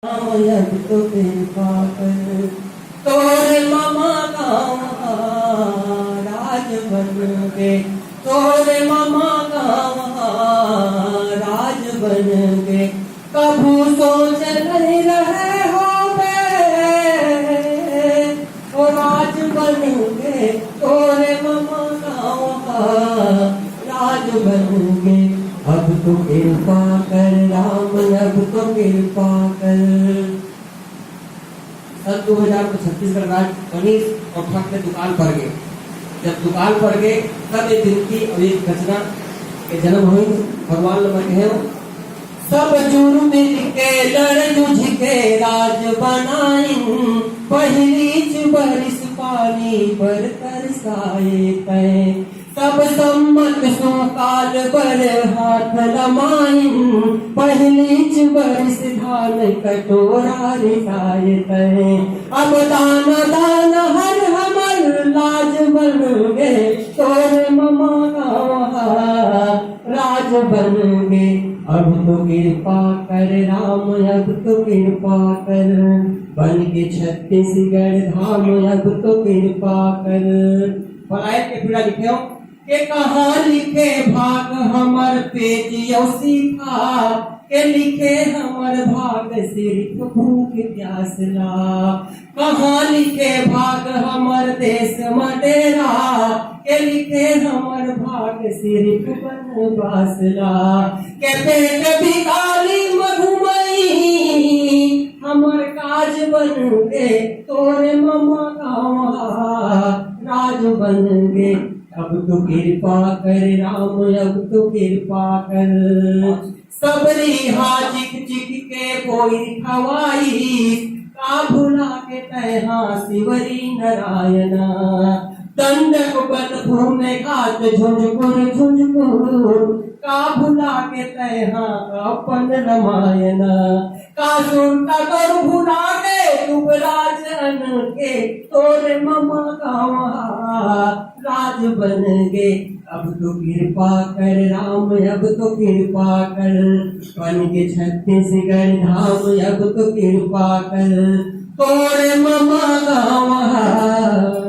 अब तो कृपा कर तोरे मामा गाँव राज बन गे, तोरे मामा गाँव राज बन गे। कभू सोच नहीं रहे हो ओ राज बन गे, तोरे मामा गाँव राज बन गे। अब तो कृपा कर राम, अब तो कृपा कर। सन 2000 में छत्तीसगढ़ राज्य कनीज और ठाकरे दुकान पर गए। जब दुकान पर गए तब एक दिन की अब एक रचना के जन्म हुई। भगवान ने कहे सब जुर्म के लड़ जुझ के राज बनाइन, पहली बरिस पानी पर तरसाए तय। सब सम्मत सो काल पर हाथ लमाइन, पहली बरिस धान कटोरा रिसाए तय। अब दान दान हर हमर लाज बन गे, तोरे ममा राज बन गे। अब तो कृपा कर राम, अब तो कृपा कर। बन के छत्तीसगढ़ धाम, अब तो कृपा कर। पलायत के पीड़ा लिखे हो के कहाँ लिखे भाग हमर पेज यौसी था, के लिखे हमर भाग सिर्फ भूख प्यास ला। कहाँ लिखे भाग हमर देश मडेरा, के लिखे हमर भाग सिर्फ बनवास ला। के पेट बिगाली मधुमई हमर काज बन गे, तोरे ममा गाँव राज बन गे। अब तो कृपा कर राम, अब तो कृपा कर। सबरी हाजिक चिक के कोई खवाई, का भुला के तैहा शिवरी नारायणा। दंडक बन भूमे घाट झुंझुकुर झुंझुकुर, का भुला के तैहा अपन रामायण। का सुनता कर भुला के तुम राजन के, तोरे ममा गाँव राज बन गे। अब तो कृपा कर राम, अब तो कृपा कर। बन के छत्तीसगढ़ धाम, अब तो कृपा कर, तोरे ममा गाँव